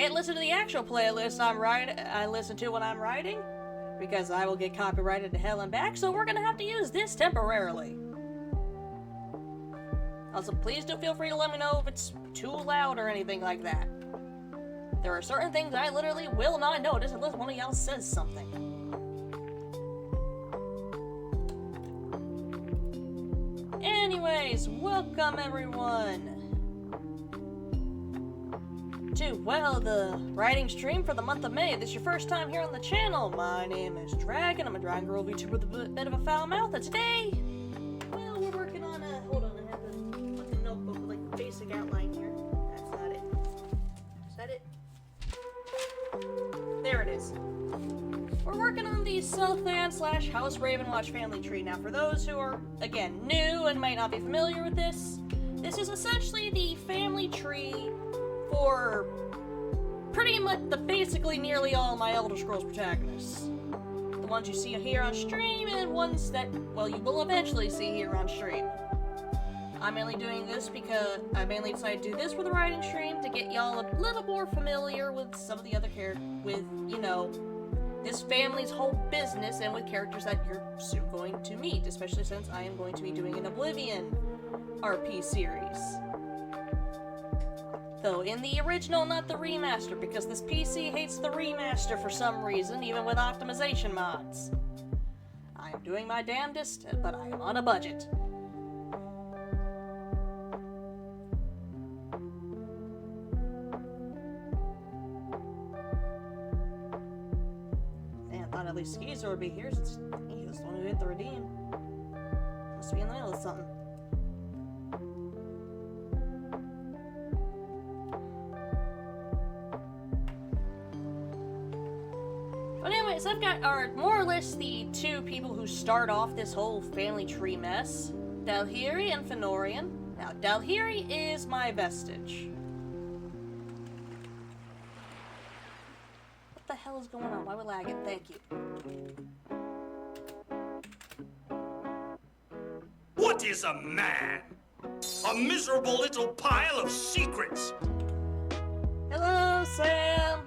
can't listen to the actual playlist I listen to when I'm writing, because I will get copyrighted to hell and back, so we're gonna have to use this temporarily. Also, please do feel free to let me know if it's too loud or anything like that. There are certain things I literally will not notice unless one of y'all says something. Anyways, welcome everyone to, well, the writing stream for the month of May. If this is your first time here on the channel, my name is Dragon. I'm a Dragon Girl VTuber with a bit of a foul mouth, and today, well, we're working on a, hold on, I have a fucking notebook with like the basic outline here. That's not it. Is that it? There it is. We're working on the Selthan / House Ravenwatch family tree. Now, for those who are, again, new and might not be familiar with this is essentially the family tree for pretty much basically nearly all my Elder Scrolls protagonists. The ones you see here on stream and ones that, well, you will eventually see here on stream. I'm mainly doing this because I mainly decided to do this for the writing stream to get y'all a little more familiar with some of the other characters, with, you know, this family's whole business and with characters that you're soon going to meet, especially since I am going to be doing an Oblivion RP series. Though in the original, not the remaster, because this PC hates the remaster for some reason, even with optimization mods. I am doing my damnedest, but I am on a budget. At least Skeezer would be here since he was the one who hit the redeem. Must be in the middle of something. But anyways, I've got more or less the two people who start off this whole family tree mess. Dalhiri and Fenorian. Now, Dalhiri is my vestige. What the hell is going on? Why would lag it? Thank you. What is a man? A miserable little pile of secrets. Hello, Sam.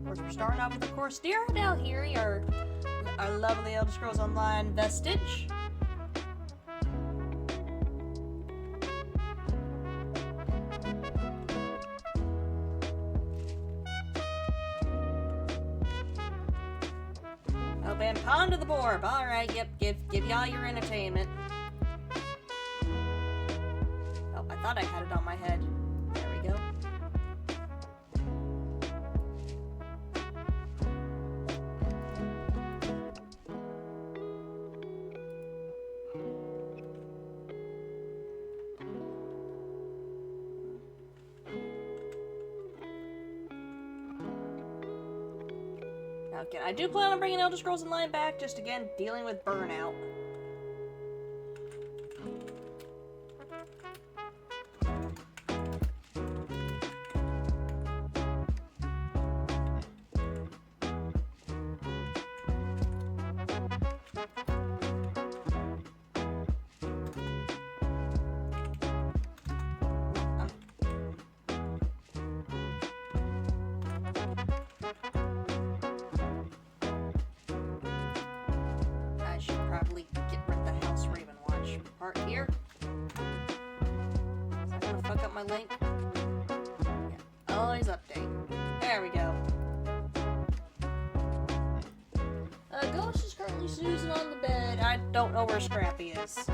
We're starting off with, of course, dear Dalhiri, our lovely Elder Scrolls Online vestige. And Pond of the Borb. Alright, yep, give y'all your entertainment. Oh, I thought I had it on my head. There we go. Okay, I do plan on bringing Elder Scrolls Online back, just again, dealing with burnout. Part here. Is that gonna fuck up my link? Yeah. Always update. There we go. Ghost is currently snoozing on the bed. I don't know where Scrappy is.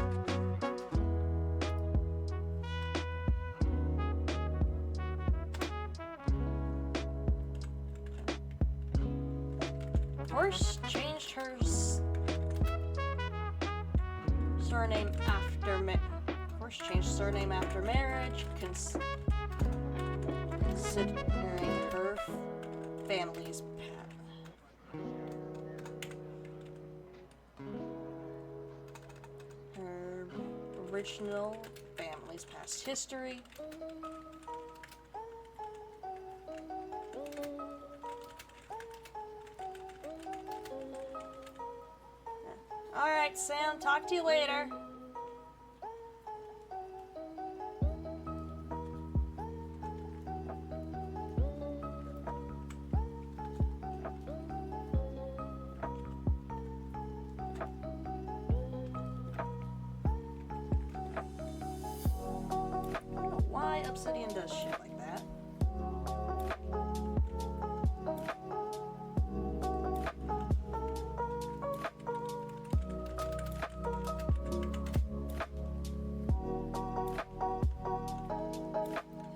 Horse changed her surname after Horse changed surname after marriage, considering her family's her original family's past history. Alright, Sam, talk to you later. why Obsidian does shit like that.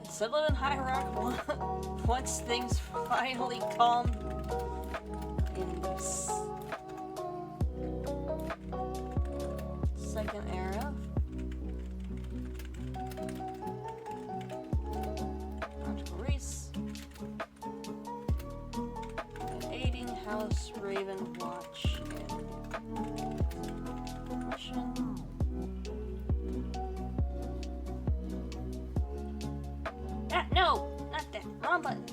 Selthan and High Rock, once things finally calm in this second era. Reese and aiding House Ravenwatch in mission. No, not that. Wrong button.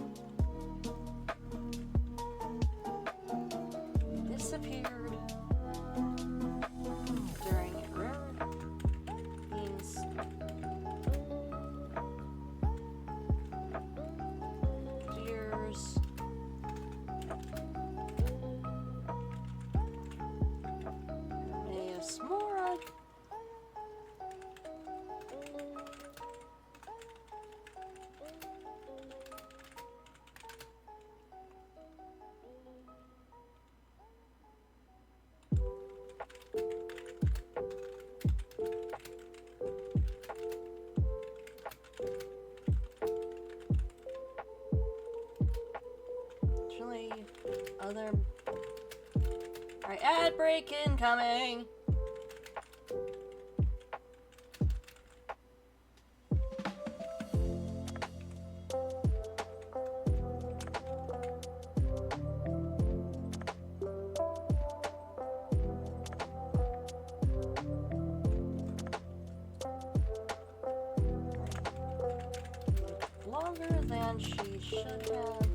Disappeared during rare means years. Yes, more. Other. Alright, ad break incoming. Longer than she should have.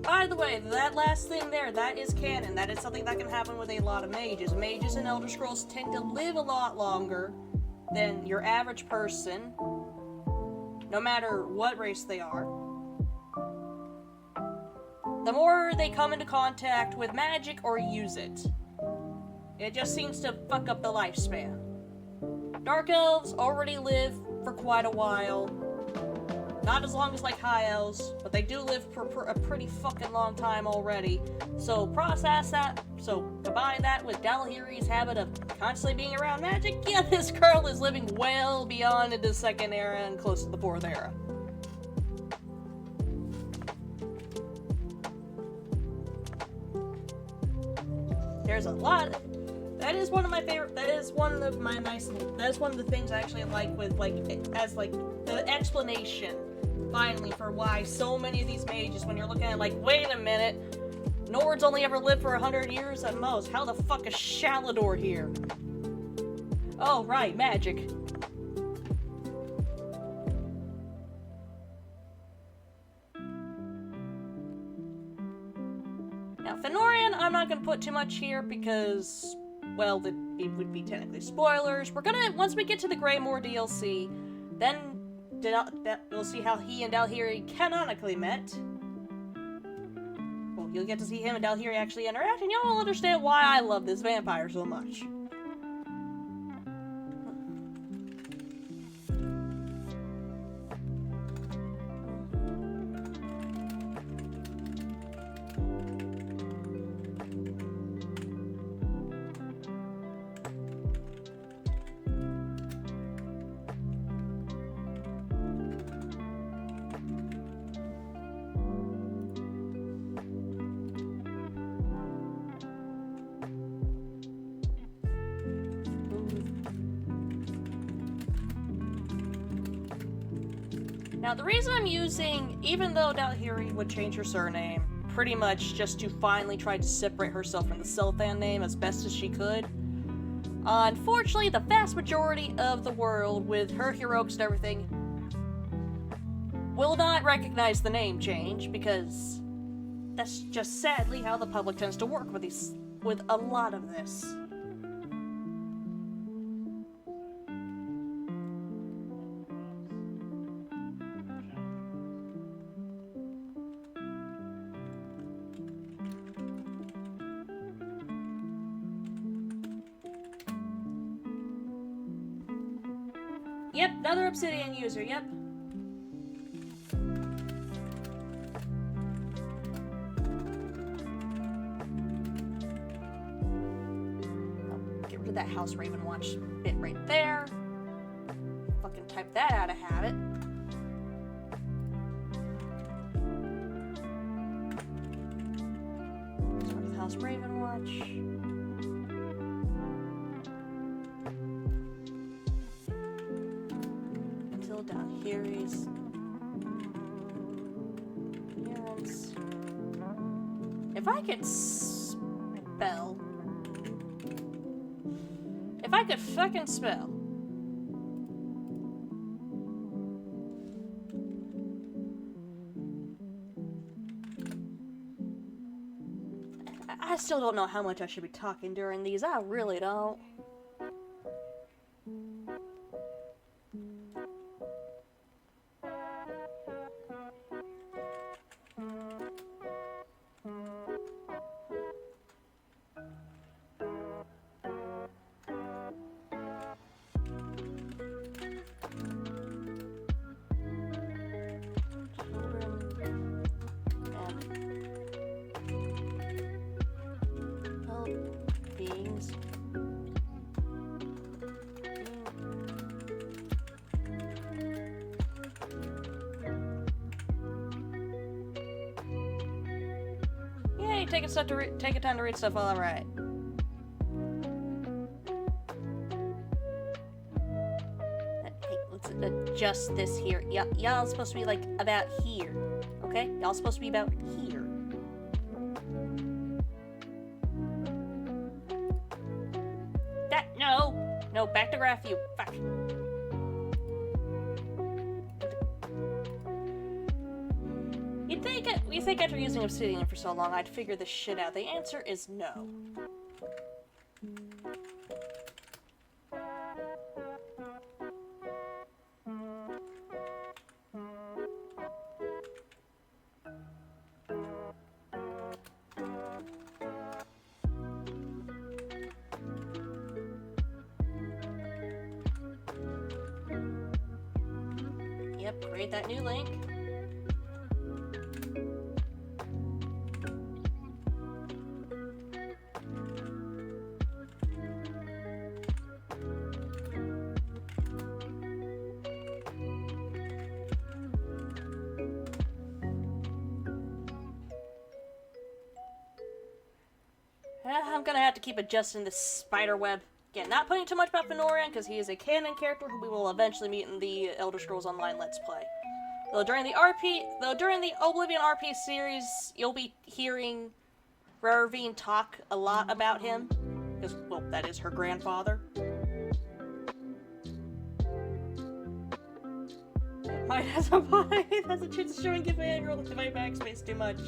By the way, that last thing there, that is canon. That is something that can happen with a lot of mages. Mages in Elder Scrolls tend to live a lot longer than your average person, no matter what race they are. The more they come into contact with magic or use it, it just seems to fuck up the lifespan. Dark Elves already live for quite a while. Not as long as, like, High Elves, but they do live for a pretty fucking long time already. So process that, so combine that with Dalhiri's habit of constantly being around magic, yeah, this girl is living well beyond into the second era and close to the fourth era. There's a lot. That is one of my favorite. That is one of my nice. That is one of the things I actually like with, like, as, like, the explanation finally for why so many of these mages, when you're looking at, like, wait a minute, Nord's only ever lived for 100 years at most. How the fuck is Shalador here? Oh right, magic. Now Fenorian, I'm not gonna put too much here because, well, it would be technically spoilers. We're gonna, once we get to the Greymore DLC, then we'll see how he and Dalhiri canonically met. Well, you'll get to see him and Dalhiri actually interact, and y'all will understand why I love this vampire so much. Now, the reason I'm using, even though Dalhiri would change her surname, pretty much just to finally try to separate herself from the Selthan name as best as she could, unfortunately, the vast majority of the world, with her heroics and everything, will not recognize the name change, because that's just sadly how the public tends to work with a lot of this. Yep, another Obsidian user, yep. Get rid of that House Ravenwatch bit right there. Fucking type that out of habit. Start with House Ravenwatch. Until down here is appearance. If I could spell. If I could fucking spell. I still don't know how much I should be talking during these. I really don't. Beings. Yay, taking time to read stuff while I write. Hey, let's adjust this here. Y'all supposed to be like about here. Okay? Y'all supposed to be about here. No, back to graph view. Fuck. You think after using Obsidian for so long, I'd figure this shit out. The answer is no. Yep, create that new link. I'm gonna have to keep adjusting this spider web. Again, not putting too much about Fenorian, because he is a canon character who we will eventually meet in the Elder Scrolls Online Let's Play. Though during the Oblivion RP series, you'll be hearing Ravenwatch talk a lot about him, because, well, that is her grandfather. Mine has a chance of showing if I roll into my backspace too much.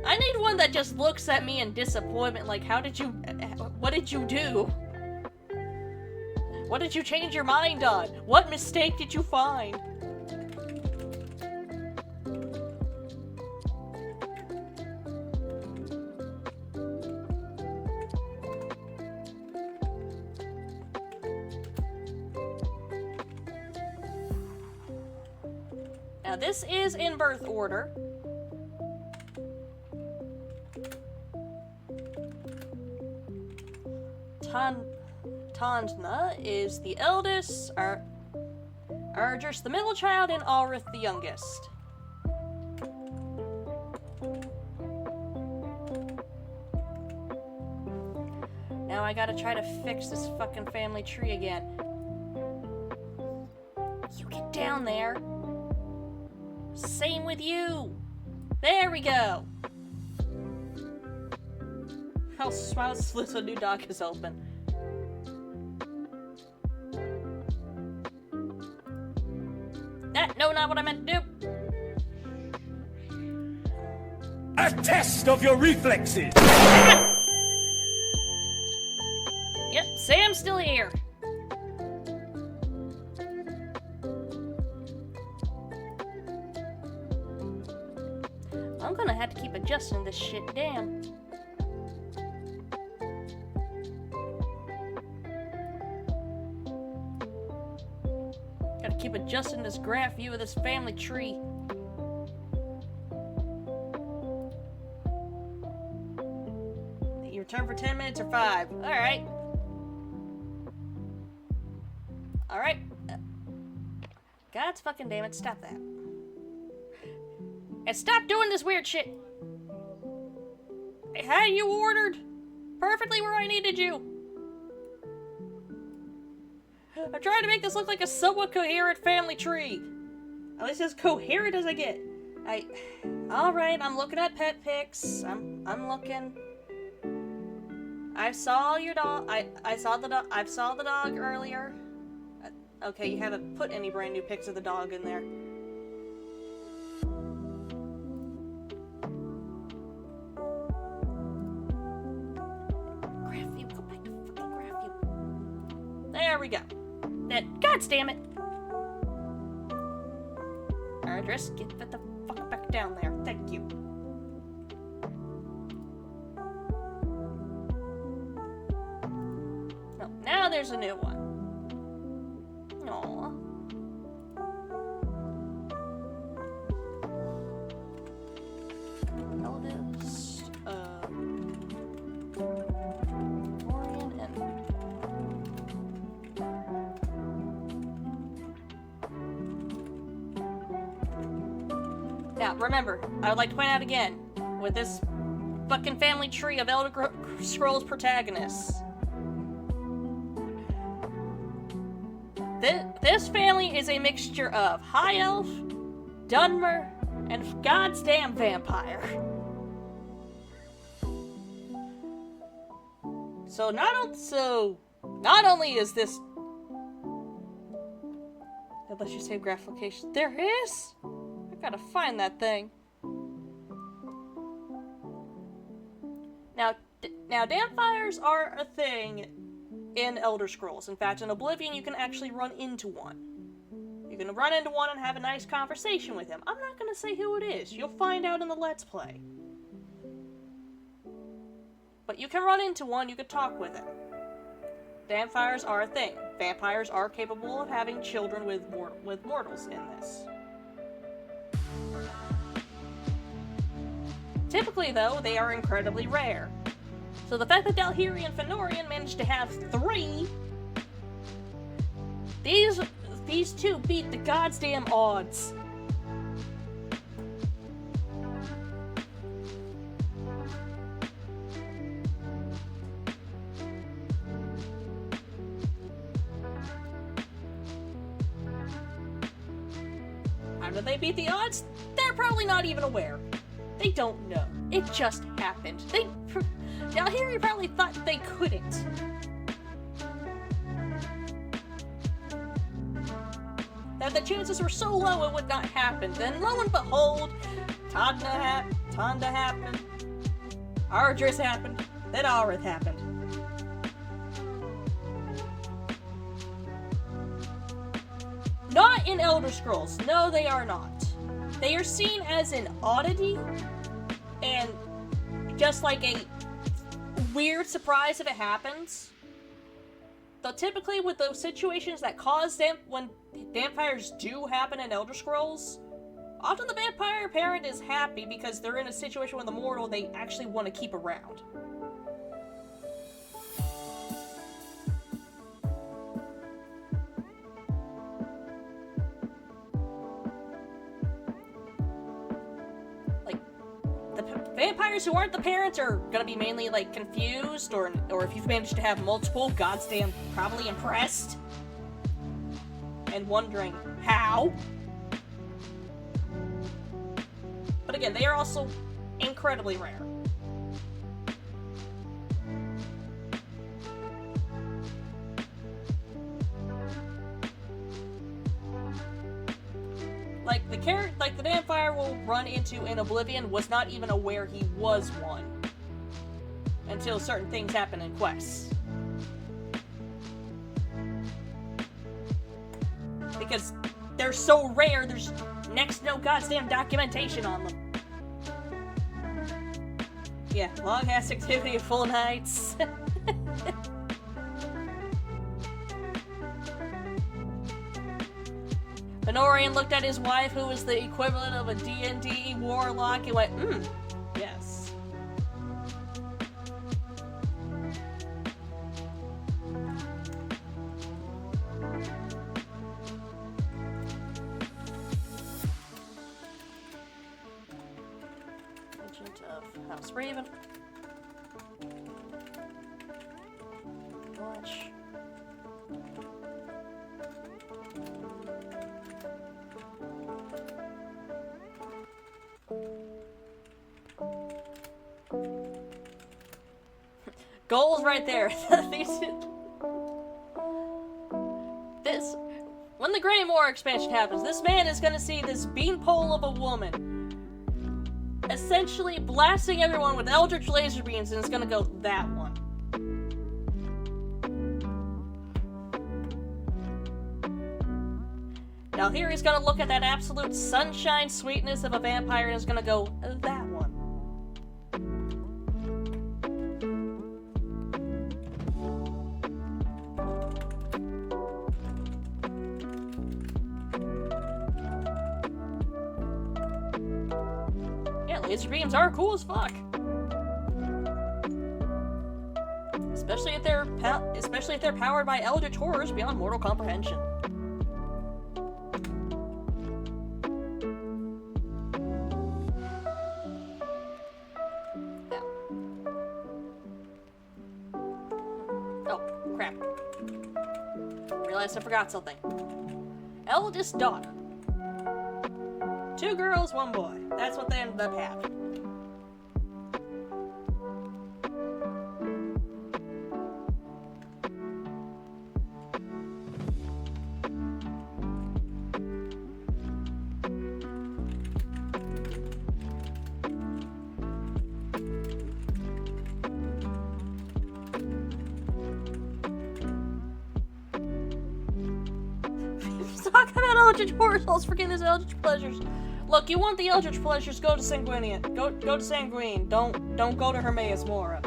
I need one that just looks at me in disappointment, like, what did you do? What did you change your mind on? What mistake did you find? Now this is in birth order. Tandna is the eldest, Argyr's the middle child, and Alrith the youngest. Now I gotta try to fix this fucking family tree again. You get down there. Same with you. There we go. How's a new dock is open. No, not what I meant to do. A test of your reflexes. Yep, Sam's still here. I'm gonna have to keep adjusting this shit down. Gotta keep adjusting this graph view of this family tree. Your turn for 10 minutes or 5. Alright. Alright. God fucking damn it, stop that. And stop doing this weird shit. I had you ordered perfectly where I needed you. I'm trying to make this look like a somewhat coherent family tree. At least as coherent as I get. Alright, I'm looking at pet pics. I'm looking. I saw your dog. I saw the dog earlier. Okay, you haven't put any brand new pics of the dog in there. Graph view, go back to fucking graph view. There we go. God damn it! Alright, just get the fuck back down there. Thank you. No, now there's a new one. Aww. Eldest, Orion and... Now, remember, I would like to point out again, with this fucking family tree of Elder Scrolls protagonists, this family is a mixture of High Elf, Dunmer, and God's damn vampire. So not only is this... Unless you save graph location. There is? I gotta find that thing. Now vampires are a thing in Elder Scrolls. In fact, in Oblivion, you can actually run into one. You can run into one and have a nice conversation with him. I'm not gonna say who it is. You'll find out in the Let's Play. But you can run into one, you can talk with him. Vampires are a thing. Vampires are capable of having children with mortals in this. Typically, though, they are incredibly rare. So the fact that Dalhiri and Fëanorian managed to have 3, these two beat the God's damn odds. How did they beat the odds? They're probably not even aware. They don't know. It just happened. Dalhiri probably thought they couldn't. That the chances were so low it would not happen. Then lo and behold, Tanda happened. Ardris happened. Then Aerith happened. Not in Elder Scrolls. No, they are not. They are seen as an oddity and just like a weird surprise if it happens. Though typically with those situations that cause when vampires do happen in Elder Scrolls, often the vampire parent is happy because they're in a situation with a mortal they actually want to keep around. Vampires who aren't the parents are gonna be mainly, like, confused, or if you've managed to have multiple, goddamn, probably impressed. And wondering how. But again, they are also incredibly rare. Like the vampire will run into in Oblivion was not even aware he was one until certain things happen in quests. Because they're so rare, there's next to no goddamn documentation on them. Yeah, long-ass activity of full nights. Fenorian looked at his wife, who was the equivalent of a D&D warlock, and went, yes. Agent of House Raven. Watch. Goals right there. When the Greymoor expansion happens, this man is gonna see this beanpole of a woman essentially blasting everyone with eldritch laser beams, and it's gonna go, that one. Now here he's gonna look at that absolute sunshine sweetness of a vampire and is gonna go, that one. Yeah, laser beams are cool as fuck. Especially if they're powered by eldritch horrors beyond mortal comprehension. I forgot something. Eldest daughter. 2 girls, 1 boy. That's what they ended up having. Talk about eldritch horrors, I was forgetting his eldritch pleasures. Look, you want the eldritch pleasures, go to Sanguinian. Go to Sanguine. Don't go to Hermaeus Mora.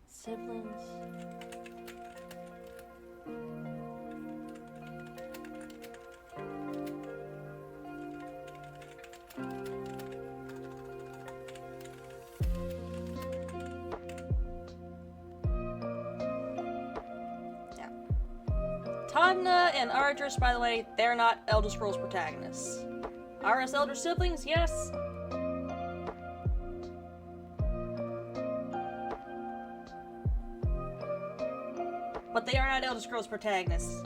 Siblings. Yeah. Tadna and Ardris, by the way, they're not Elder Scrolls protagonists. Are us elder siblings? Yes. But they are not Elder Scrolls protagonists.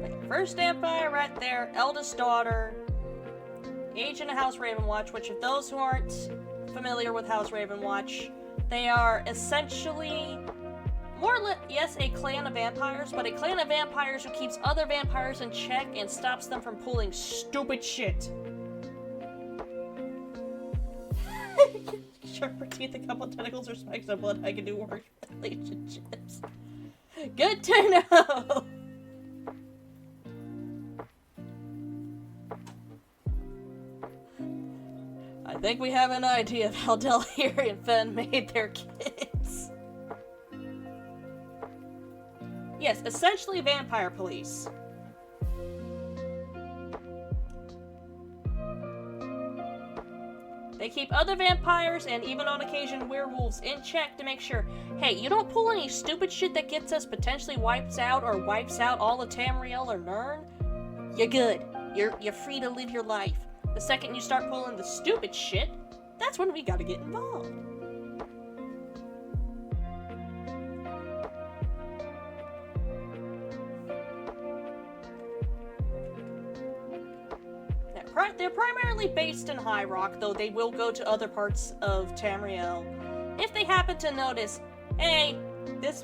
Like, first vampire right there, eldest daughter, agent of House Ravenwatch, which if those who aren't familiar with House Ravenwatch, they are essentially, more or less, yes, a clan of vampires, but a clan of vampires who keeps other vampires in check and stops them from pulling stupid shit. Sharper teeth, a couple tentacles, or spikes of blood. I can do worse relationships. Good to know! I think we have an idea of how Delhiri and Fen made their kids. Yes, essentially vampire police. They keep other vampires, and even on occasion werewolves, in check to make sure, hey, you don't pull any stupid shit that gets us potentially wipes out all of Tamriel or Nirn, you're good. You're free to live your life. The second you start pulling the stupid shit, that's when we gotta get involved. Now, they're primarily based in High Rock, though they will go to other parts of Tamriel if they happen to notice, hey, this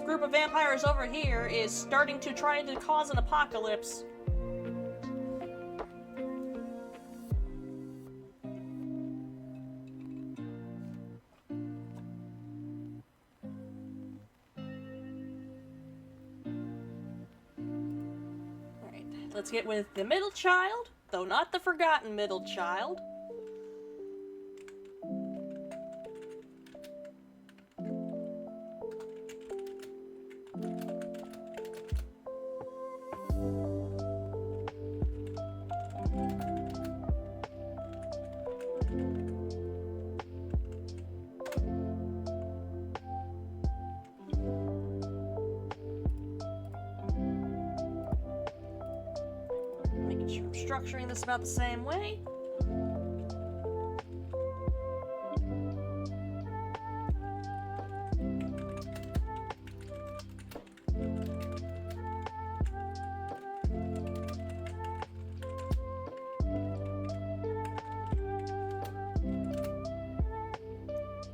group of vampires over here is starting to try to cause an apocalypse. Alright, let's get with the middle child, though not the forgotten middle child. Making sure I'm structuring this about the same way.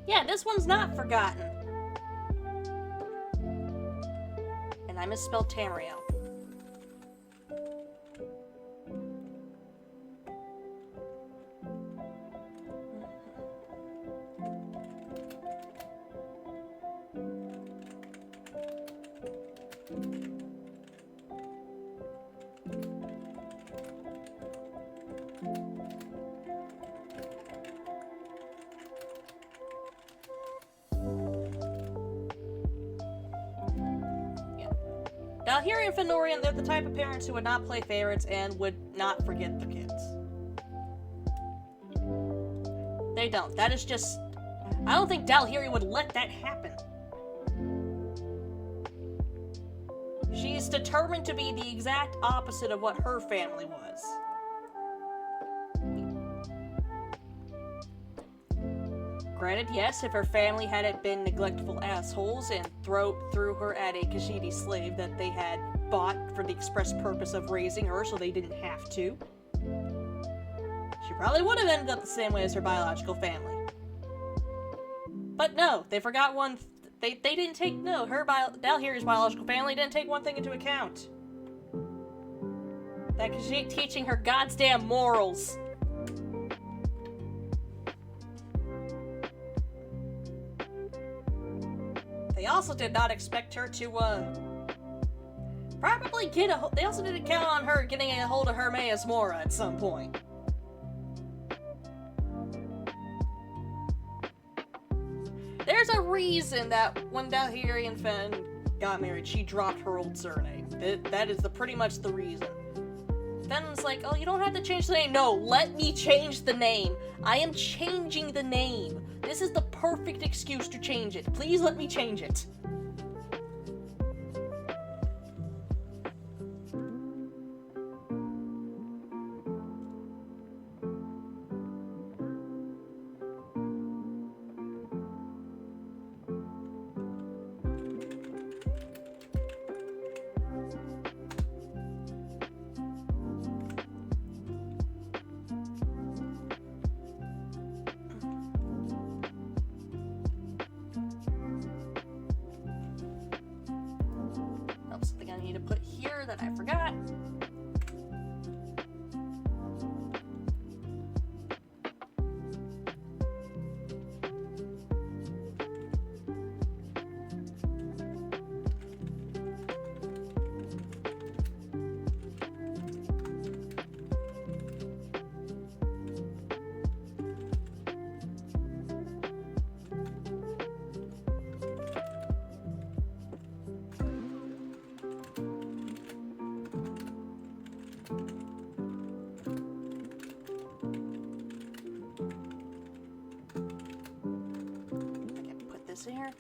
Yeah, this one's not forgotten. And I misspelled Tamriel. Dalhiri and Fenorian, they're the type of parents who would not play favorites and would not forget their kids. They don't. That is just... I don't think Dalhiri would let that happen. She's determined to be the exact opposite of what her family was. Granted, yes, if her family hadn't been neglectful assholes and threw her at a Khajiit slave that they had bought for the express purpose of raising her so they didn't have to, she probably would have ended up the same way as her biological family. But no, they forgot one... They didn't take... No, Dalhiri's biological family didn't take one thing into account. That Khajiit teaching her goddamn morals. They also did not expect her to, probably get a... They also didn't count on her getting a hold of Hermaeus Mora at some point. There's a reason that when Dalhiri and Fen got married, she dropped her old surname. That is pretty much the reason. Fen's like, oh, you don't have to change the name. No, let me change the name. I am changing the name. This is the perfect excuse to change it. Please let me change it. Something I need to put here that I forgot. Here.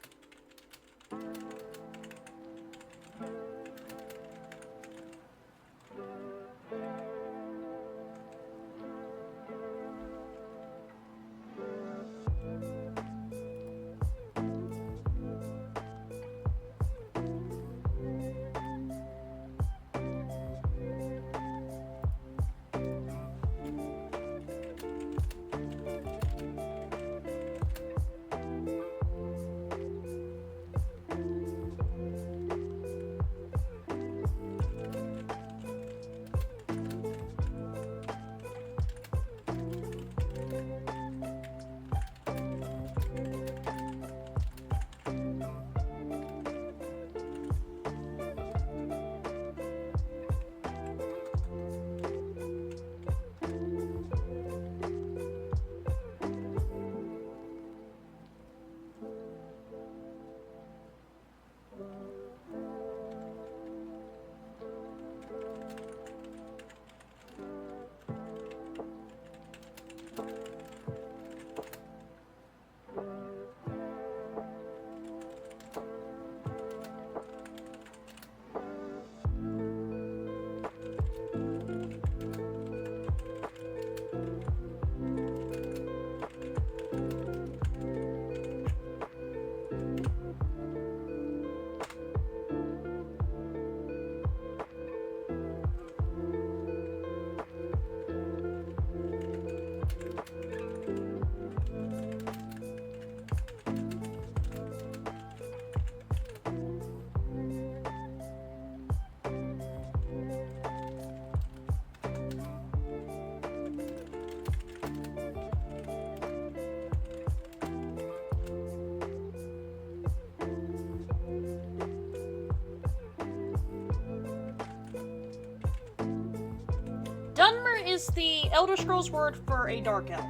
Dunmer is the Elder Scrolls word for a dark elf.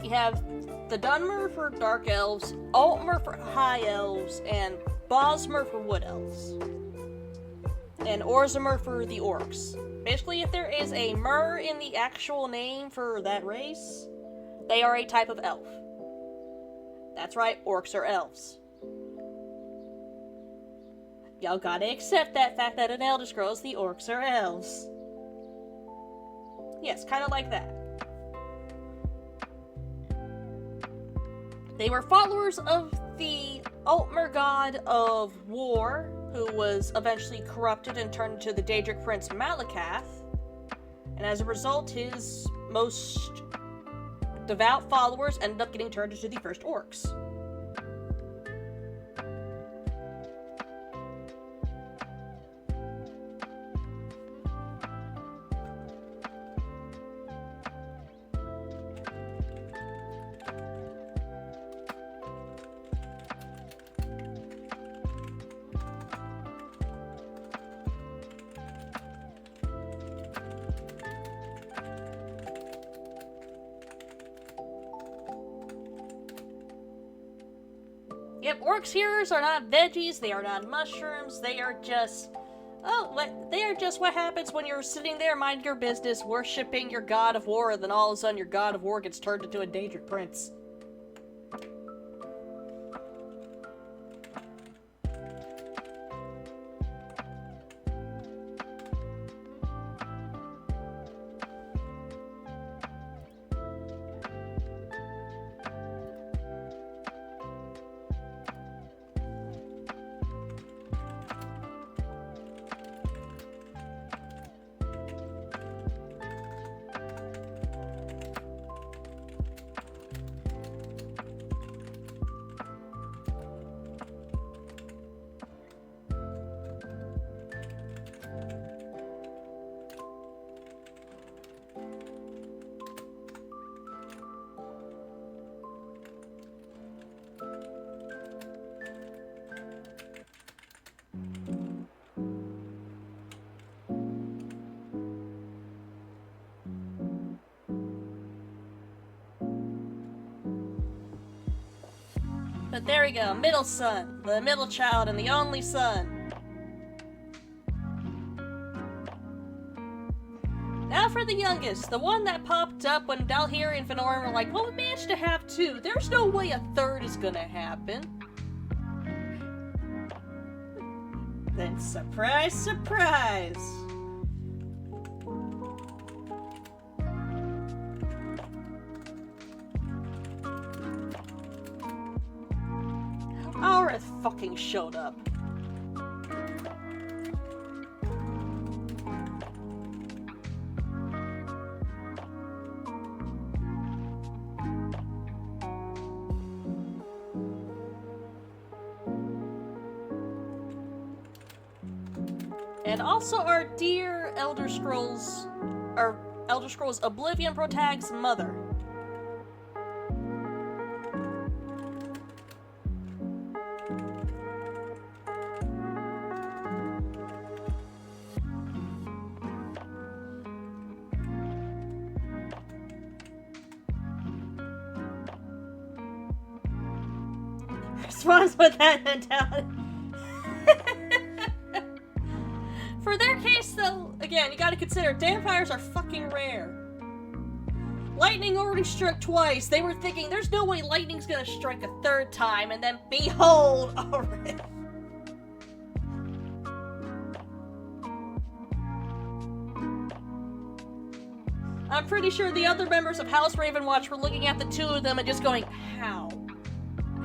You have the Dunmer for dark elves, Altmer for high elves, and Bosmer for wood elves. And Orzamer for the orcs. Basically, if there is a mer in the actual name for that race, they are a type of elf. That's right, orcs are elves. Y'all gotta accept that fact that in Elder Scrolls, the orcs are elves. Yes, kind of like that. They were followers of the Altmer god of war, who was eventually corrupted and turned into the Daedric prince Malakath, and as a result, his most devout followers ended up getting turned into the first orcs. Yep, orcs heroes are not veggies, they are not mushrooms, they are just... they are just what happens when you're sitting there minding your business, worshipping your god of war, and then all of a sudden your god of war gets turned into a Daedric prince. But there we go, middle son, the middle child and the only son. Now for the youngest, the one that popped up when Dalhir and Fenorin were like, well, we managed to have two, there's no way a third is gonna happen. Then surprise, surprise! Aurith fucking showed up. And also our dear Elder Scrolls Oblivion Protag's mother. Responds with that mentality. For their case, though, again, you gotta consider, vampires are fucking rare. Lightning already struck twice. They were thinking, there's no way lightning's gonna strike a third time, and then behold, a rift. I'm pretty sure the other members of House Ravenwatch were looking at the two of them and just going, how?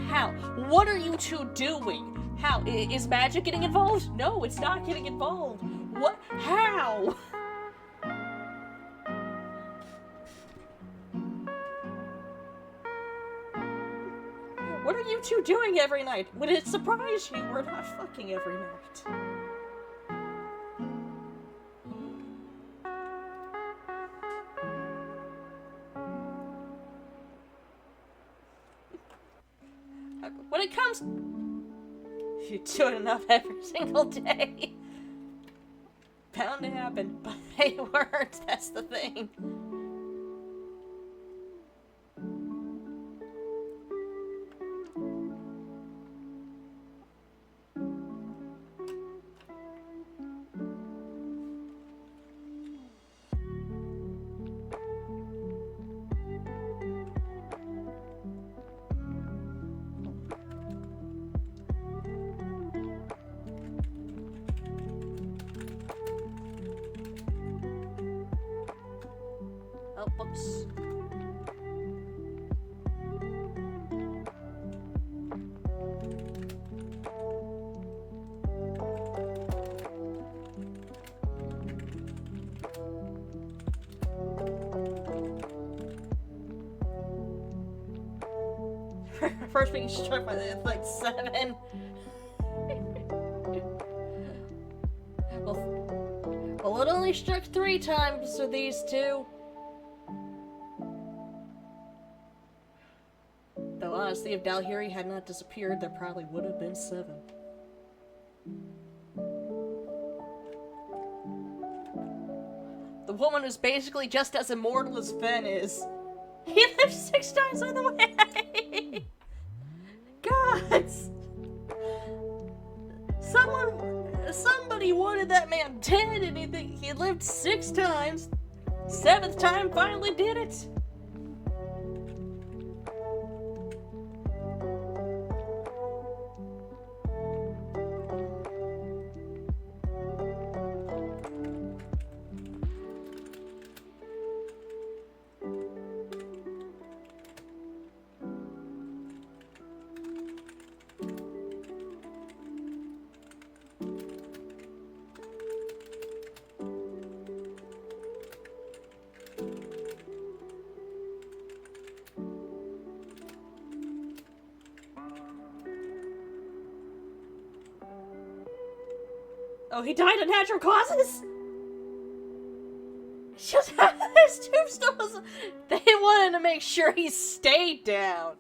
How? What are you two doing? How? Is magic getting involved? No, it's not getting involved. What? How? What are you two doing every night? Would it surprise you we're not fucking every night? When it comes... You do it enough every single day. Bound to happen, but they weren't, that's the thing. Oh, whoops. First being struck by the like 7. Well, it only struck 3 times with these two. Though honestly, if Dalhiri had not disappeared, there probably would have been 7. The woman is basically just as immortal as Fen is. He lived 6 times on the way! God! Somebody wanted that man dead, and he lived 6 times. 7th time finally did it. Oh, he died of natural causes? Just his tombstones. They wanted to make sure he stayed down.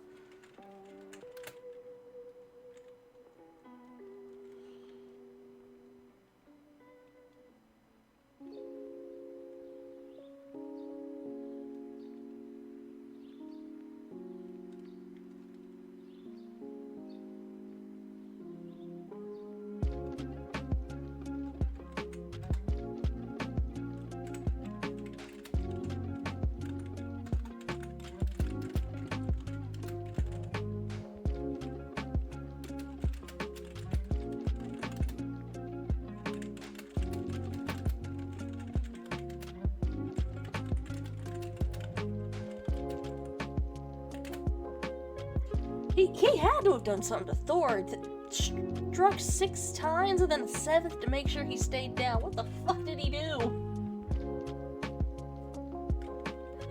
He had to have done something to Thor. Struck 6 times and then 7th to make sure he stayed down. What the fuck did he do?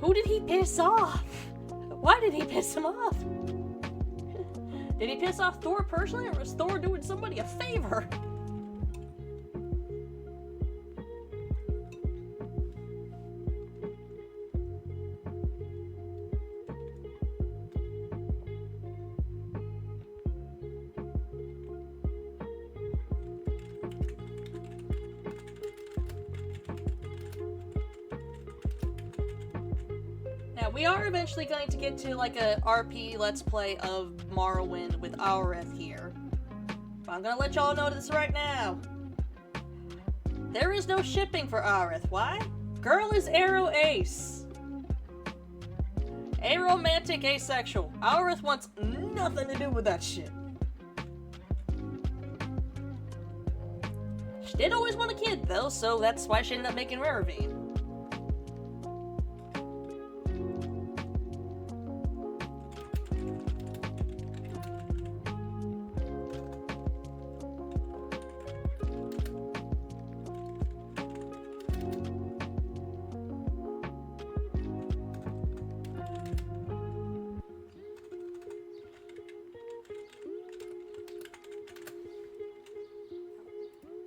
Who did he piss off? Why did he piss him off? Did he piss off Thor personally, or was Thor doing somebody a favor? Now, we are eventually going to get to, like, a RP Let's Play of Morrowind with Aurith here. But I'm gonna let y'all know this right now. There is no shipping for Aurith. Why? Girl is Arrow Ace. Aromantic asexual. Aurith wants nothing to do with that shit. She did always want a kid, though, so that's why she ended up making Raravine.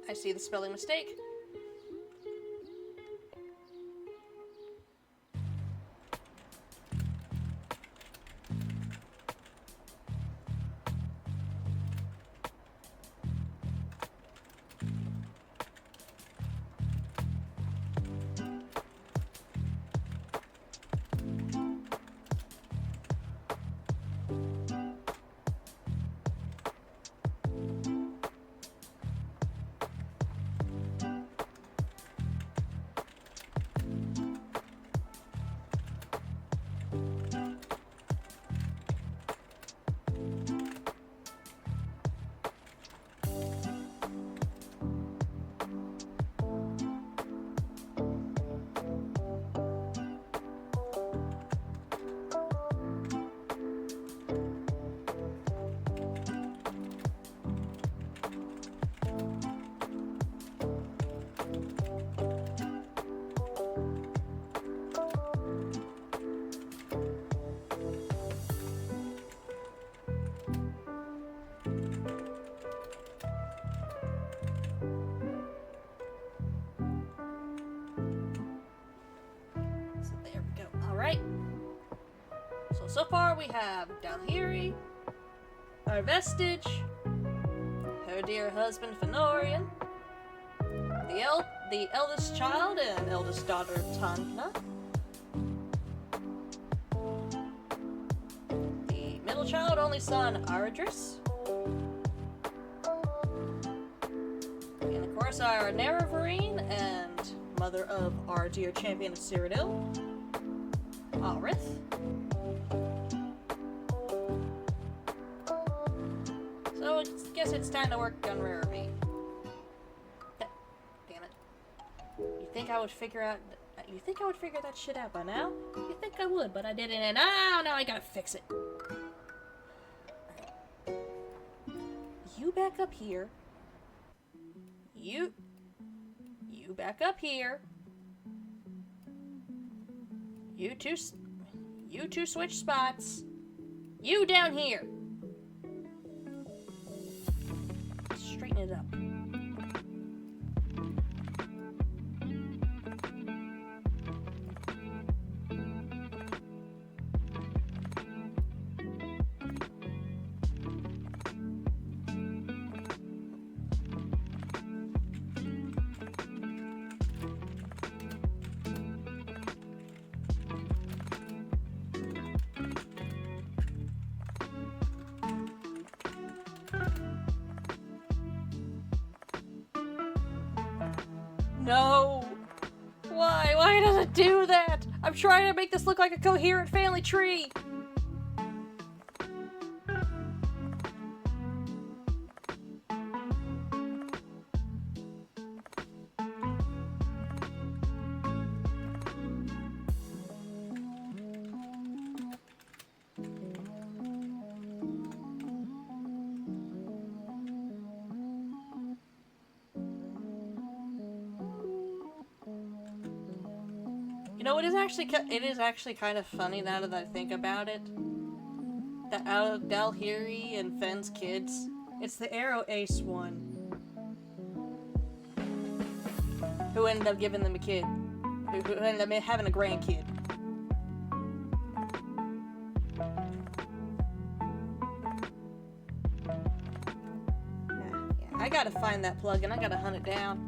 I see the spelling mistake. So far we have Dalhiri, our vestige, her dear husband Fenorian, the eldest child and eldest daughter Tangna, the middle child, only son Aradris, and of course our Naravarine and mother of our dear champion of Cyrodiil, Alrith. So I guess it's time to work on Rarity. Damn it. You think I would figure that shit out by now? You think I would, but I didn't, and now I gotta fix it. Okay. You back up here. You back up here. You two switch spots. You down here. Straighten it up. No! Why? Why does it do that? I'm trying to make this look like a coherent family tree! You know, it is actually kind of funny now that I think about it. That out of Dalhiri and Fenn's kids, it's the Arrow Ace one who ended up giving them a kid, who ended up having a grandkid. Yeah, I gotta find that plugin. I gotta hunt it down.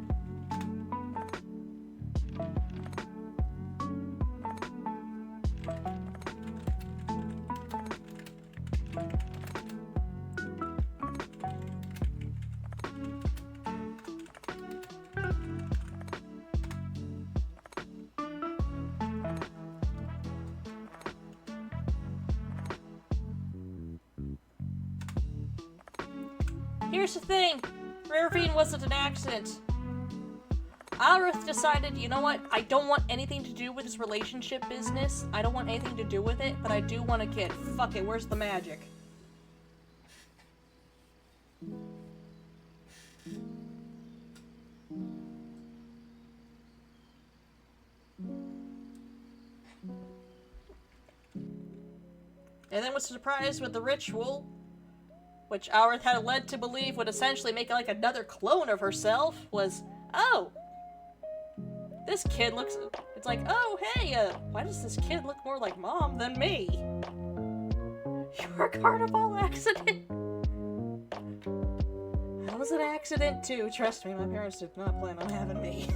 Here's the thing, Ravine wasn't an accident. Alrith decided, you know what, I don't want anything to do with this relationship business. I don't want anything to do with it, but I do want a kid. Fuck it, where's the magic? And then was surprised with the ritual, which Alrith had led to believe would essentially make like another clone of herself, was, oh, this kid looks, it's like, oh, hey, why does this kid look more like mom than me? You're a carnival accident. That was an accident too, trust me, my parents did not plan on having me.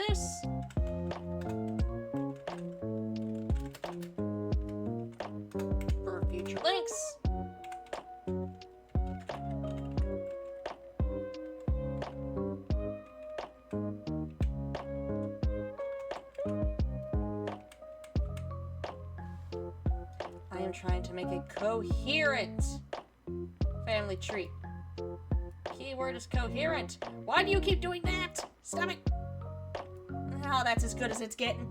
this. For future links. I am trying to make a coherent family tree. Keyword is coherent. Why do you keep doing that? Stop it. Oh, that's as good as it's getting.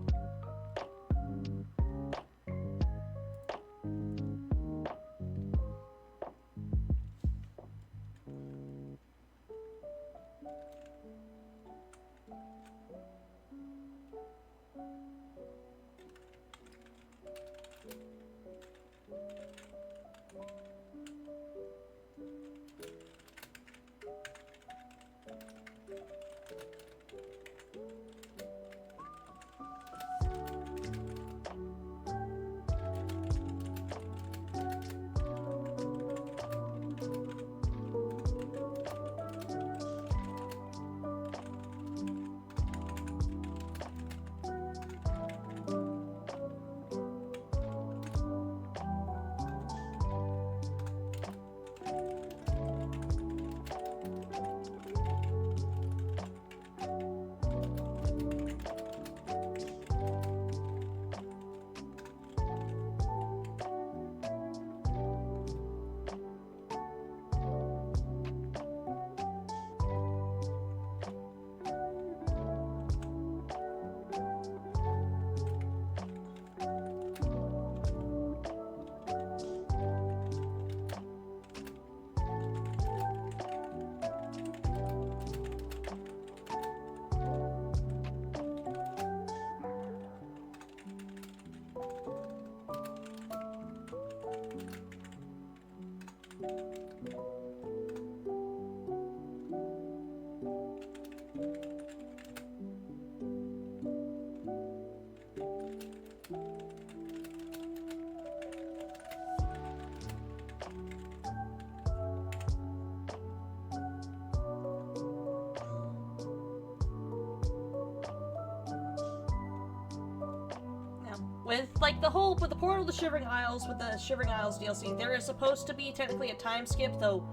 With the Portal to Shivering Isles, with the Shivering Isles DLC, there is supposed to be technically a time skip, though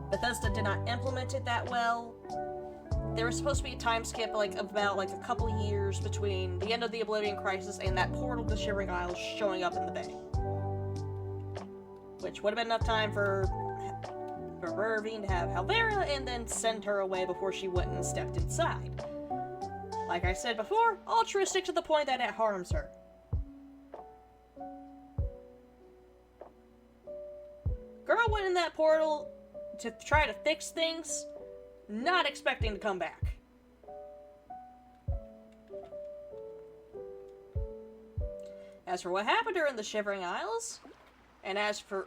Bethesda did not implement it that well. There was supposed to be a time skip, about a couple years between the end of the Oblivion Crisis and that Portal to Shivering Isles showing up in the bay. Which would have been enough time for Vervine to have Halvera and then send her away before she went and stepped inside. Like I said before, altruistic to the point that it harms her. Girl went in that portal to try to fix things, not expecting to come back. As for what happened to her in the Shivering Isles, and as for,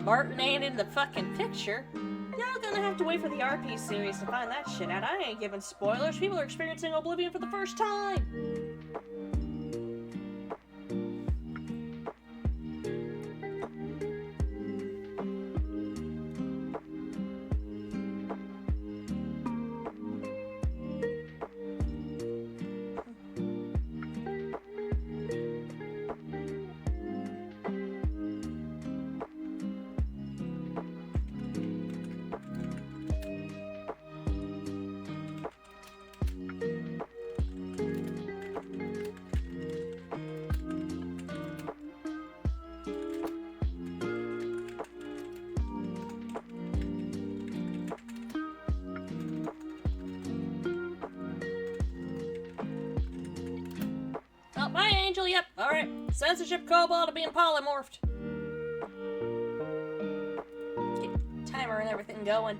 Martin ain't in the fucking picture. Y'all gonna have to wait for the RP series to find that shit out. I ain't giving spoilers. People are experiencing Oblivion for the first time. Oh, bye, Angel. Yep. Alright. Censorship Cobalt to being polymorphed. Get timer and everything going.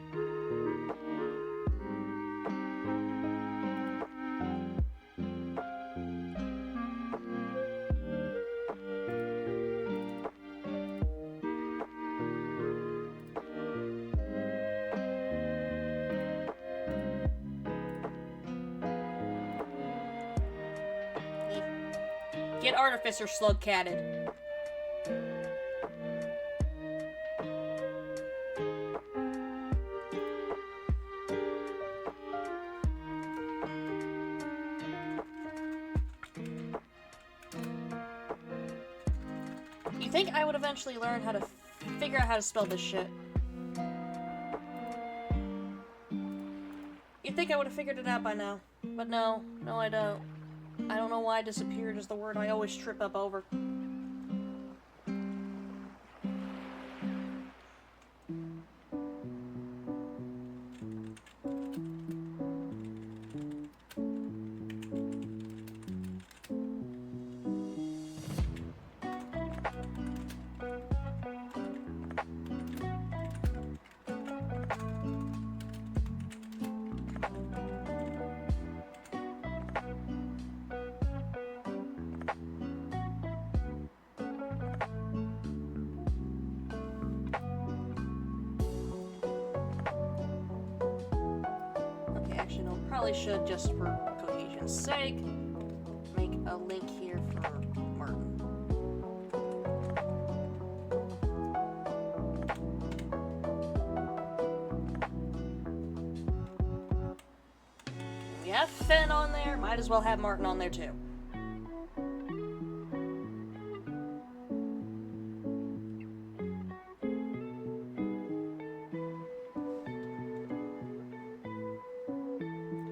Get Artificer slug-catted. You think I would eventually learn how to figure out how to spell this shit? You'd think I would have figured it out by now. But no, I don't. I don't know why disappeared is the word I always trip up over. Probably should, just for cohesion's sake, make a link here for Martin. We have Fenn on there, might as well have Martin on there too.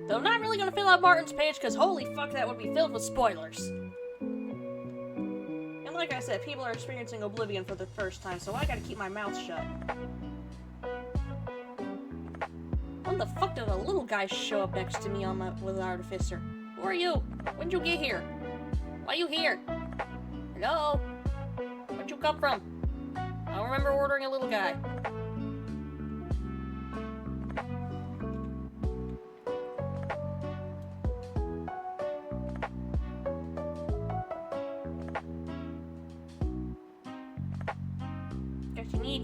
Though I'm not really gonna fill out Martin's page, because holy fuck, that would be filled with spoilers. And like I said, people are experiencing Oblivion for the first time, so I gotta keep my mouth shut. When the fuck did a little guy show up next to me with an Artificer? Who are you? When'd you get here? Why you here? Hello? Where'd you come from? I don't remember ordering a little guy.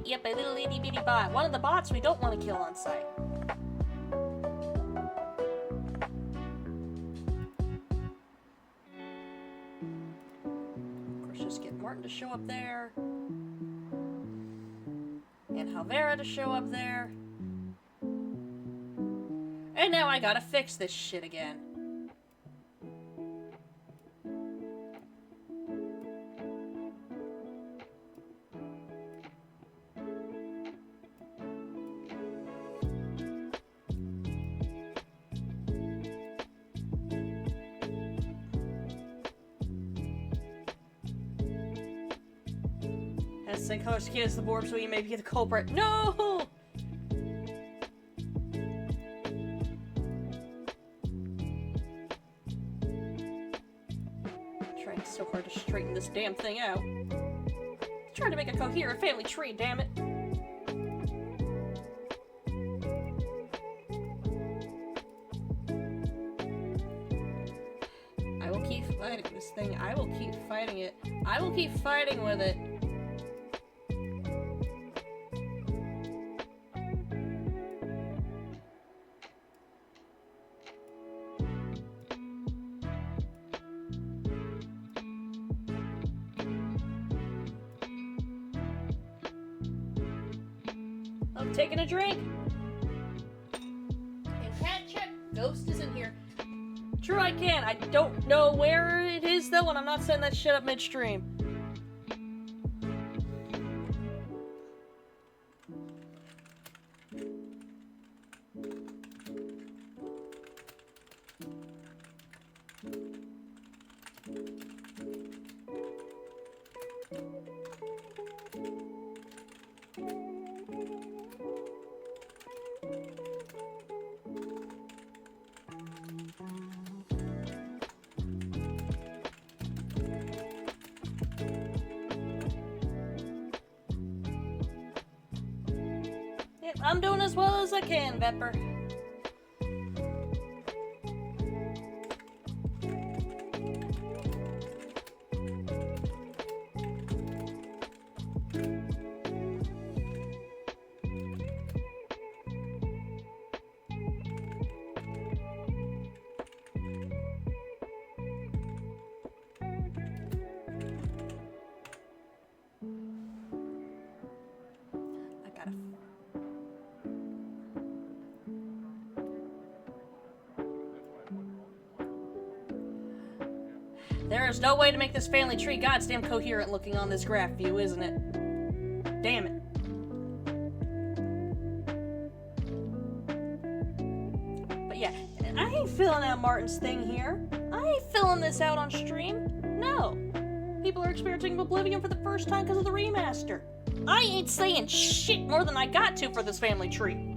Yep, a little itty bitty bot. One of the bots we don't want to kill on sight. Of course, just get Martin to show up there. And Halvera to show up there. And now I gotta fix this shit again. Coach kills the board so he may be the culprit. No! I'm trying so hard to straighten this damn thing out. I'm trying to make a coherent family tree, damn it. I will keep fighting this thing. I will keep fighting it. I will keep fighting with it. Taking a drink. And cat check. Ghost is in here. True, I can. I don't know where it is though, and I'm not setting that shit up midstream. I'm doing as well as I can, Vepper. There is no way to make this family tree goddamn coherent looking on this graph view, isn't it? Damn it. But yeah, I ain't filling out Martin's thing here. I ain't filling this out on stream. No. People are experiencing Oblivion for the first time because of the remaster. I ain't saying shit more than I got to for this family tree.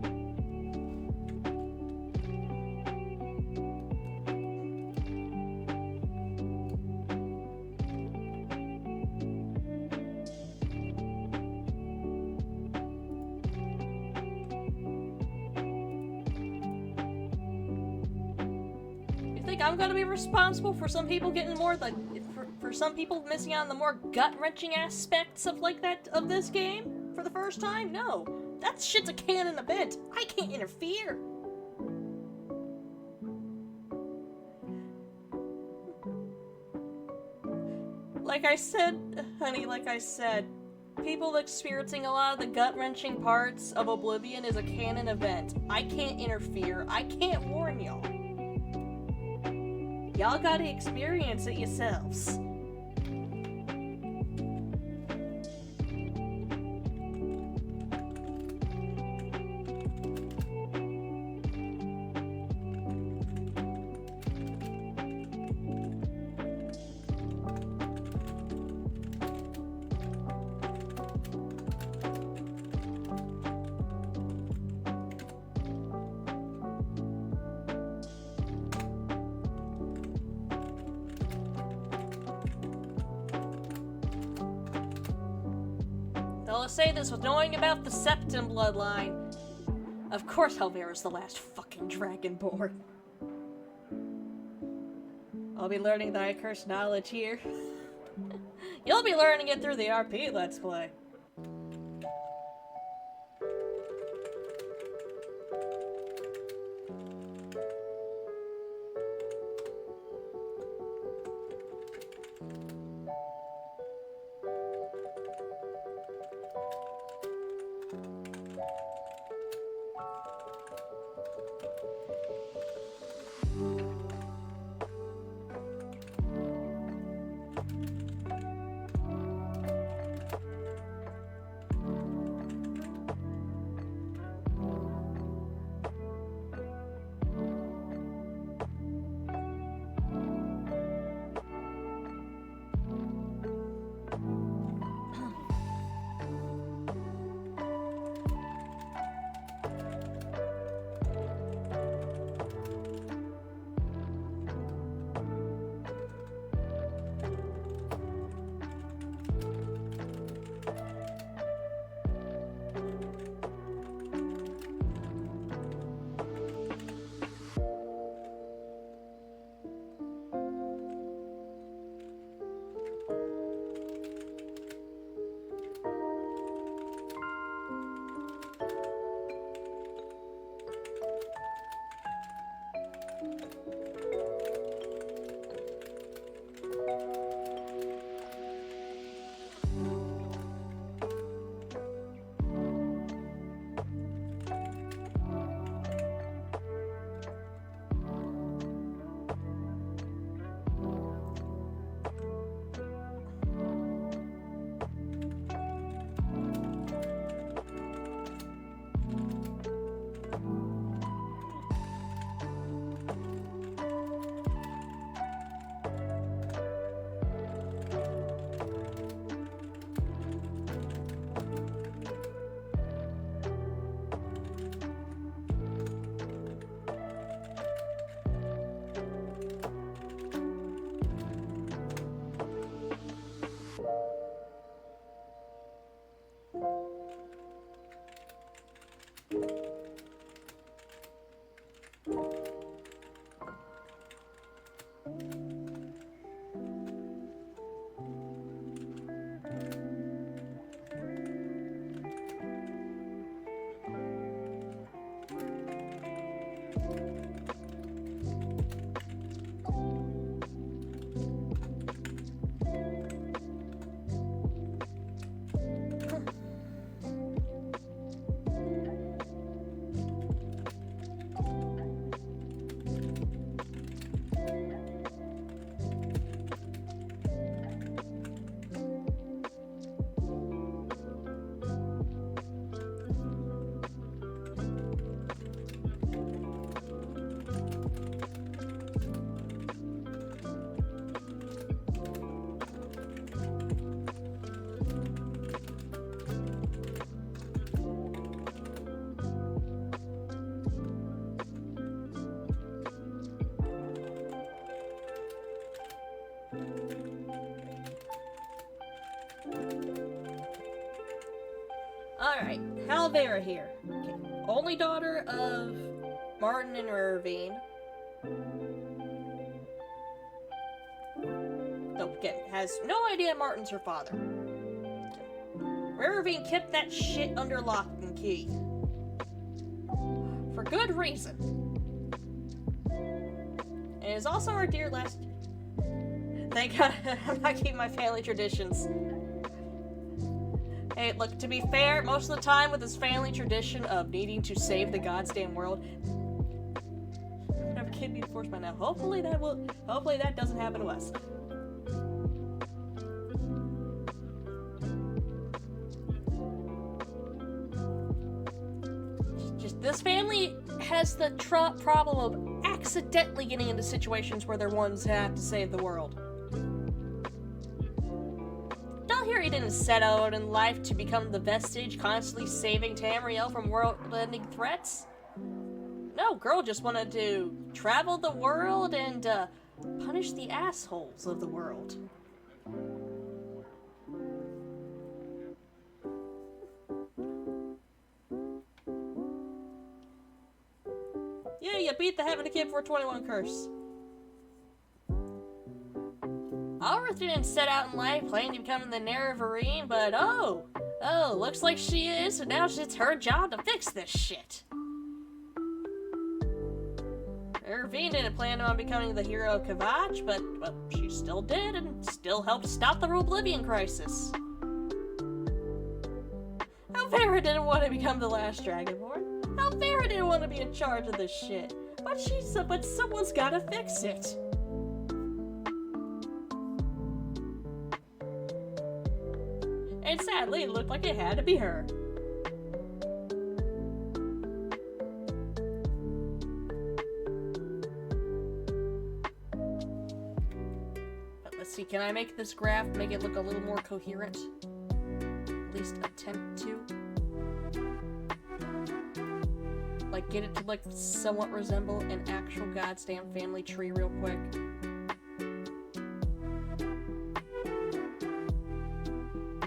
I'm gonna be responsible for some people getting more for some people missing out on the more gut-wrenching aspects of of this game for the first time? No. That shit's a canon event. I can't interfere. Like I said, honey, people experiencing a lot of the gut-wrenching parts of Oblivion is a canon event. I can't interfere. I can't warn y'all. Y'all gotta experience it yourselves. They'll say this with knowing about the Septim bloodline. Of course Helvera's the last fucking Dragonborn. I'll be learning thy cursed knowledge here. You'll be learning it through the RP Let's Play. Alright, Halvera here. Okay. Only daughter of Martin and Irvine. Though, again, has no idea Martin's her father. Irvine kept that shit under lock and key. For good reason. And it is also our dear last... Thank God I'm not keeping my family traditions. Hey, look, to be fair, most of the time with this family tradition of needing to save the goddamn world, I have a kid being forced by now. Hopefully that doesn't happen to us. Just this family has the problem of accidentally getting into situations where they're ones who have to save the world. He didn't set out in life to become the vestige, constantly saving Tamriel from world-ending threats. No, girl just wanted to travel the world and punish the assholes of the world. Yeah, you beat the having a kid for 21 curse. Alrith didn't set out in life planning to become the Nerevarine, but oh, looks like she is, and now it's her job to fix this shit. Irvine didn't plan on becoming the hero of Kavach, but she still did, and still helped stop the Oblivion crisis. Halvera didn't want to become the last Dragonborn. Halvera didn't want to be in charge of this shit, but someone's gotta fix it. And sadly, it looked like it had to be her. But let's see, can I make this graph, make it look a little more coherent? At least attempt to. Like, get it to, like, somewhat resemble an actual goddamn family tree real quick.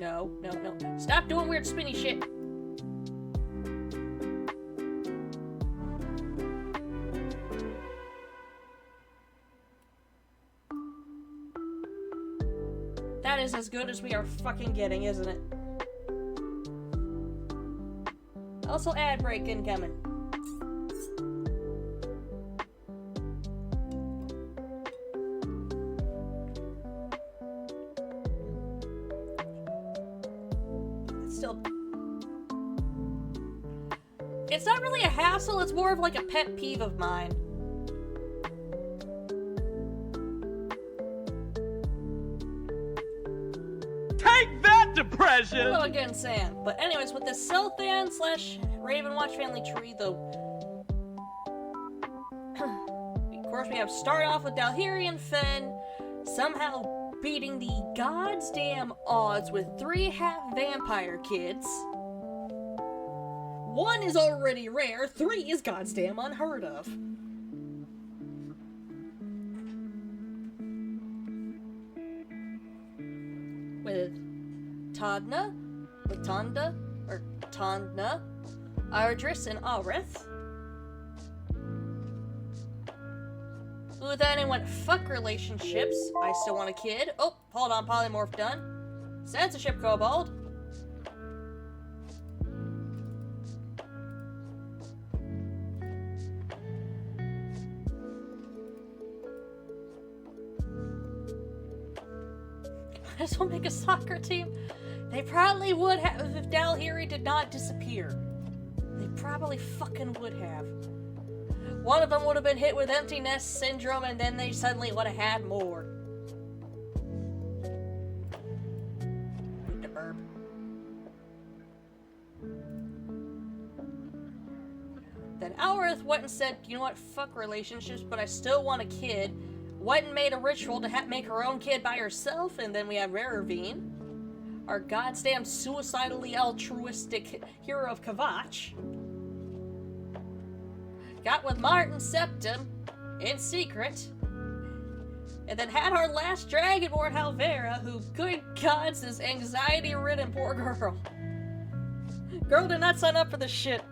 No. Stop doing weird spinny shit. That is as good as we are fucking getting, isn't it? Also, ad break incoming. It's not really a hassle, it's more of like a pet peeve of mine. Take that, depression! Hello again, Sam. But anyways, with this Selthan / Ravenwatch family tree, though... of course, we have started off with Dalhiri and Fen, somehow beating the goddamn odds with 3 half-vampire kids. 1 is already rare, 3 is goddamn unheard of. With Tandna, Ardris, and Alrith. Ooh, then it went fuck relationships. I still want a kid. Oh, hold on, polymorph done. Censorship kobold. This will make a soccer team. They probably would have if Dalhiri did not disappear. They probably fucking would have. One of them would have been hit with empty nest syndrome, and then they suddenly would have had more. The burp. Then Alrith went and said, you know what, fuck relationships, but I still want a kid. Went and made a ritual to make her own kid by herself, and then we have Raravine, our goddamn suicidally altruistic hero of Kavach. Got with Martin Septim, in secret, and then had our last Dragonborn, Halvera, who, good gods, is anxiety-ridden poor girl. Girl did not sign up for this shit.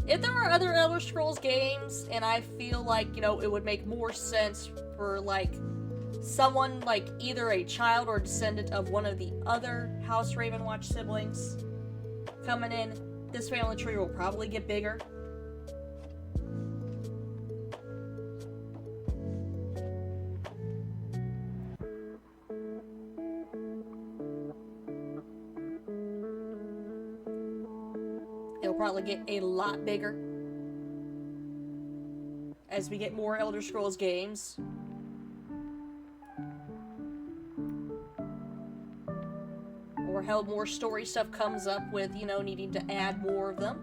If there were other Elder Scrolls games, and I feel like, you know, it would make more sense for, like, someone, like, either a child or descendant of one of the other House Ravenwatch siblings coming in, this family tree will probably get bigger. It'll probably get a lot bigger as we get more Elder Scrolls games. Or how more story stuff comes up with, you know, needing to add more of them.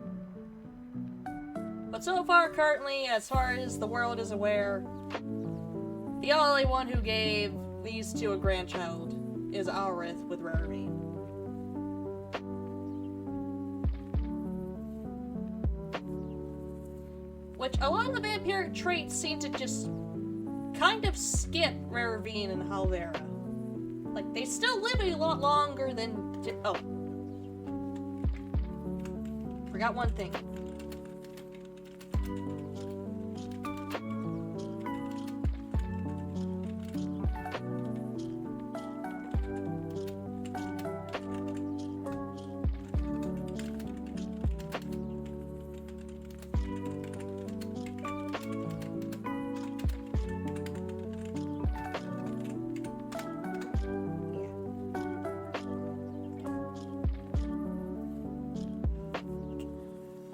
But so far, currently, as far as the world is aware, the only one who gave these two a grandchild is Alrith with Ravenwatch. Which a lot of the vampiric traits seem to just kind of skip Ravenwatch and Halvera. Like, they still live a lot longer than... Oh. Forgot one thing.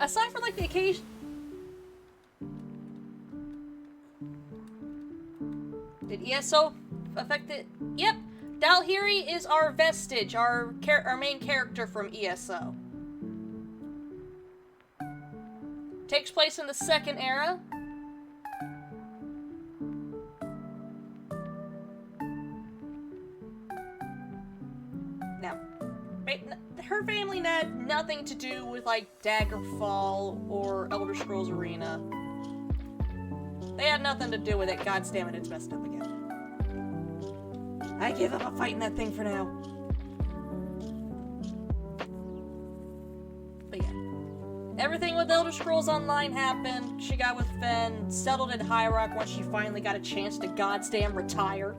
Aside from, like, the occasion... Did ESO affect it? Yep! Dalhiri is our vestige, our main character from ESO. Takes place in the Second Era. Now, her family had nothing to do with, like, Daggerfall or Elder Scrolls Arena. They had nothing to do with it. God damn it, it's messed up again. I give up on fighting that thing for now. But yeah. Everything with Elder Scrolls Online happened. She got with Fen, settled in High Rock once she finally got a chance to goddamn retire.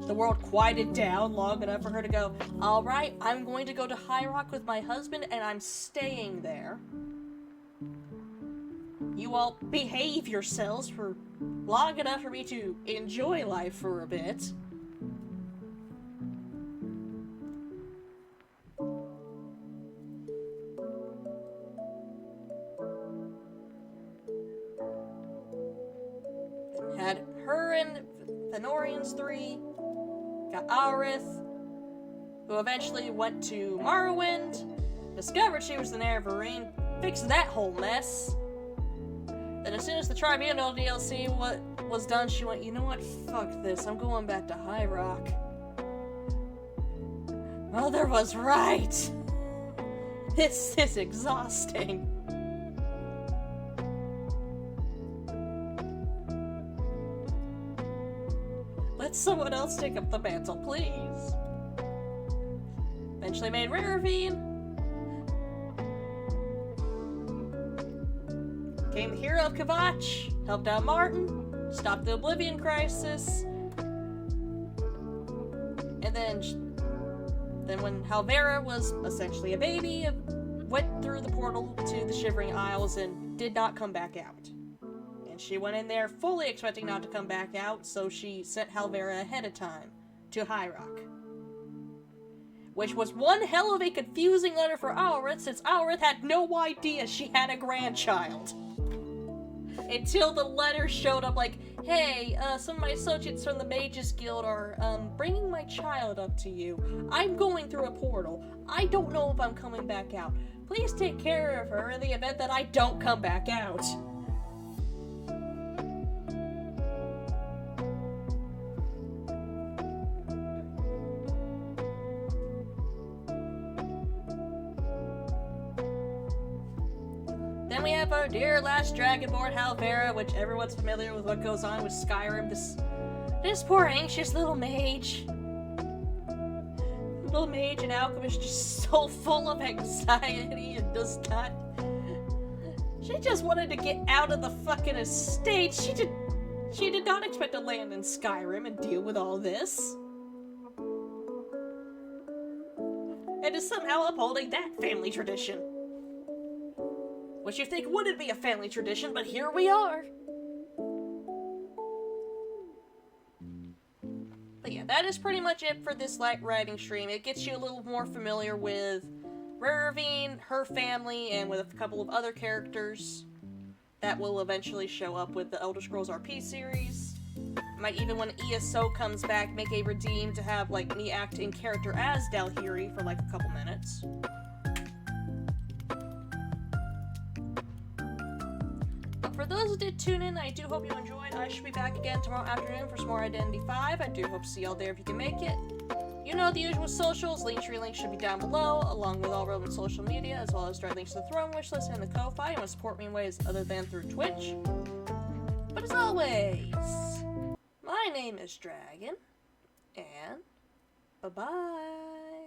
The world quieted down long enough for her to go, alright, I'm going to go to High Rock with my husband and I'm staying there. You all behave yourselves for long enough for me to enjoy life for a bit. Had her and Thenorians 3. Got Alrith, who eventually went to Morrowind, discovered she was the Neverine, fixed that whole mess. Then as soon as the Tribunal DLC was done, she went, you know what, fuck this, I'm going back to High Rock. Mother was right! This is exhausting. Let someone else take up the mantle, please. Eventually made Ravenwatch. Became the hero of Kvatch, helped out Martin, stopped the Oblivion Crisis, and then when Halvera was essentially a baby, went through the portal to the Shivering Isles and did not come back out. And she went in there fully expecting not to come back out, so she sent Halvera ahead of time to High Rock. Which was one hell of a confusing letter for Alrith, since Alrith had no idea she had a grandchild. Until the letter showed up like, hey, some of my associates from the Mages Guild are, bringing my child up to you. I'm going through a portal. I don't know if I'm coming back out. Please take care of her in the event that I don't come back out. Then we have our dear last Dragonborn, Halvera, which everyone's familiar with what goes on with Skyrim. This poor anxious little mage. Little mage and alchemist just so full of anxiety and does not... She just wanted to get out of the fucking estate. She did not expect to land in Skyrim and deal with all this. And is somehow upholding that family tradition. Which you think wouldn't be a family tradition, but here we are. But yeah, that is pretty much it for this light writing stream. It gets you a little more familiar with Ravine, her family, and with a couple of other characters that will eventually show up with the Elder Scrolls RP series. Might even, when ESO comes back, make a redeem to have, like, me act in character as Dalhiri for, like, a couple minutes. But for those who did tune in, I do hope you enjoyed. I should be back again tomorrow afternoon for some more Identity 5. I do hope to see y'all there if you can make it. You know the usual socials. Linktree link should be down below, along with all relevant social media, as well as direct links to the Throne wishlist and the Ko-Fi. You want to support me in ways other than through Twitch. But as always, my name is Dragon, and bye-bye.